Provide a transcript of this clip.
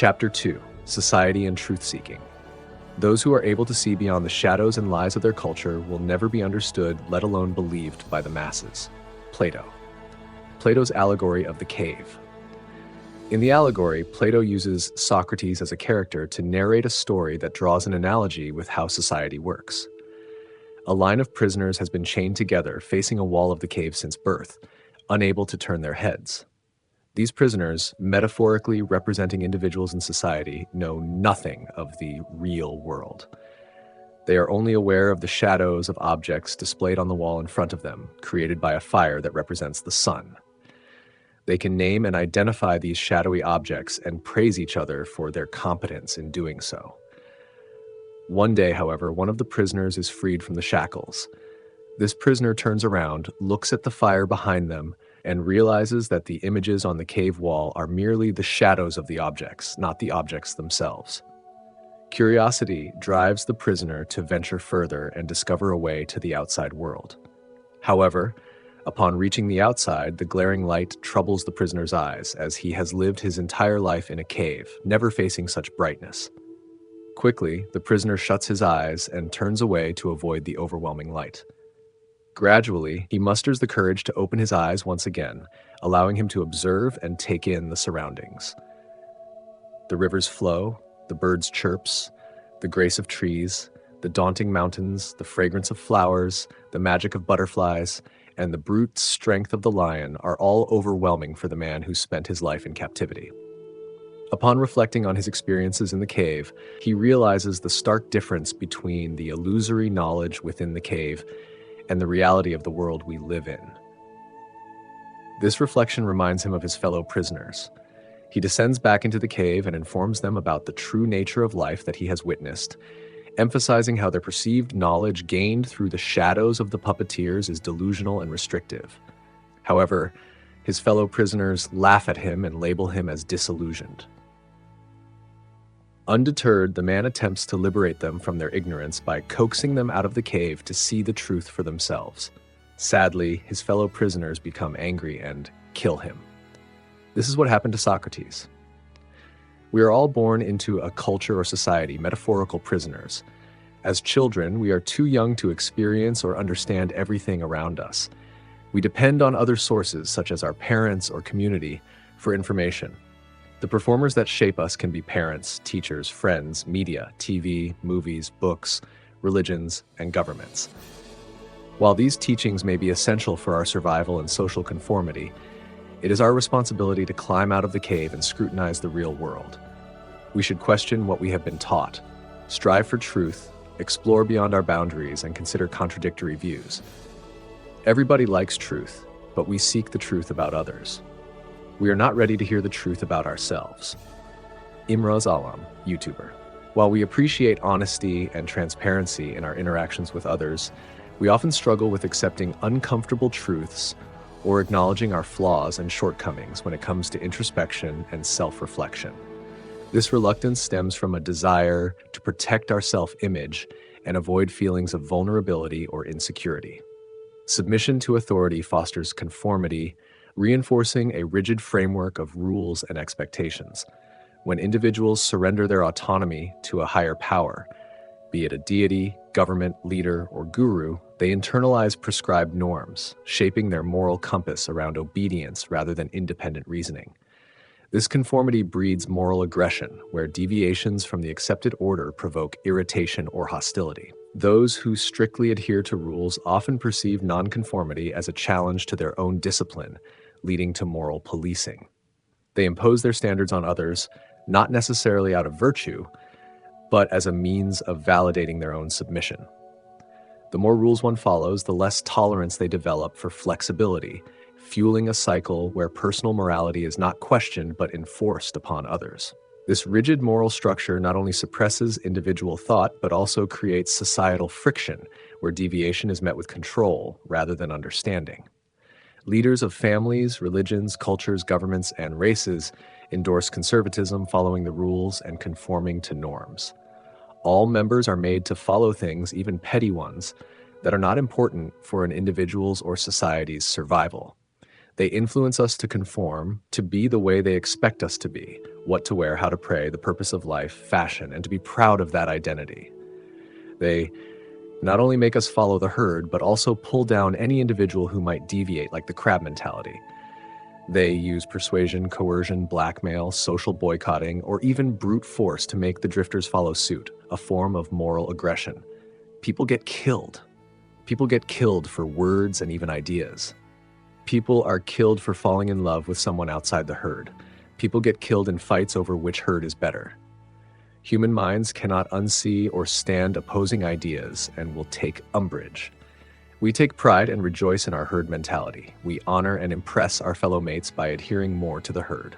Chapter 2: Society and Truth-Seeking. Those who are able to see beyond the shadows and lies of their culture will never be understood, let alone believed by the masses. Plato. Plato's allegory of the cave. In the allegory, Plato uses Socrates as a character to narrate a story that draws an analogy with how society works. A line of prisoners has been chained together, facing a wall of the cave since birth, unable to turn their heads. These prisoners, metaphorically representing individuals in society, know nothing of the real world. They are only aware of the shadows of objects displayed on the wall in front of them, created by a fire that represents the sun. They can name and identify these shadowy objects and praise each other for their competence in doing so. One day, however, one of the prisoners is freed from the shackles. This prisoner turns around, looks at the fire behind them, and realizes that the images on the cave wall are merely the shadows of the objects, not the objects themselves. Curiosity drives the prisoner to venture further and discover a way to the outside world. However, upon reaching the outside, the glaring light troubles the prisoner's eyes, as he has lived his entire life in a cave, never facing such brightness. Quickly, the prisoner shuts his eyes and turns away to avoid the overwhelming light. Gradually, he musters the courage to open his eyes once again, allowing him to observe and take in the surroundings. The river's flow, the birds' chirps, the grace of trees, the daunting mountains, the fragrance of flowers, the magic of butterflies, and the brute strength of the lion are all overwhelming for the man who spent his life in captivity. Upon reflecting on his experiences in the cave, he realizes the stark difference between the illusory knowledge within the cave and the reality of the world we live in. This reflection reminds him of his fellow prisoners. He descends back into the cave and informs them about the true nature of life that he has witnessed, emphasizing how their perceived knowledge gained through the shadows of the puppeteers is delusional and restrictive. However, his fellow prisoners laugh at him and label him as disillusioned. Undeterred, the man attempts to liberate them from their ignorance by coaxing them out of the cave to see the truth for themselves. Sadly, his fellow prisoners become angry and kill him. This is what happened to Socrates. We are all born into a culture or society, metaphorical prisoners. As children, we are too young to experience or understand everything around us. We depend on other sources, such as our parents or community, for information. The performers that shape us can be parents, teachers, friends, media, TV, movies, books, religions, and governments. While these teachings may be essential for our survival and social conformity, it is our responsibility to climb out of the cave and scrutinize the real world. We should question what we have been taught, strive for truth, explore beyond our boundaries, and consider contradictory views. Everybody likes truth, but we seek the truth about others. We are not ready to hear the truth about ourselves. Imroz Alam, YouTuber. While we appreciate honesty and transparency in our interactions with others, we often struggle with accepting uncomfortable truths or acknowledging our flaws and shortcomings when it comes to introspection and self-reflection. This reluctance stems from a desire to protect our self-image and avoid feelings of vulnerability or insecurity. Submission to authority fosters conformity, reinforcing a rigid framework of rules and expectations. When individuals surrender their autonomy to a higher power, be it a deity, government, leader, or guru, they internalize prescribed norms, shaping their moral compass around obedience rather than independent reasoning. This conformity breeds moral aggression, where deviations from the accepted order provoke irritation or hostility. Those who strictly adhere to rules often perceive nonconformity as a challenge to their own discipline, leading to moral policing. They impose their standards on others, not necessarily out of virtue, but as a means of validating their own submission. The more rules one follows, the less tolerance they develop for flexibility, fueling a cycle where personal morality is not questioned but enforced upon others. This rigid moral structure not only suppresses individual thought, but also creates societal friction, where deviation is met with control rather than understanding. Leaders of families, religions, cultures, governments, and races endorse conservatism, following the rules and conforming to norms. All members are made to follow things, even petty ones, that are not important for an individual's or society's survival. They influence us to conform, to be the way they expect us to be, what to wear, how to pray, the purpose of life, fashion, and to be proud of that identity. They not only make us follow the herd, but also pull down any individual who might deviate, like the crab mentality. They use persuasion, coercion, blackmail, social boycotting, or even brute force to make the drifters follow suit, a form of moral aggression. People get killed. People get killed for words and even ideas. People are killed for falling in love with someone outside the herd. People get killed in fights over which herd is better. Human minds cannot unsee or stand opposing ideas and will take umbrage. We take pride and rejoice in our herd mentality. We honor and impress our fellow mates by adhering more to the herd.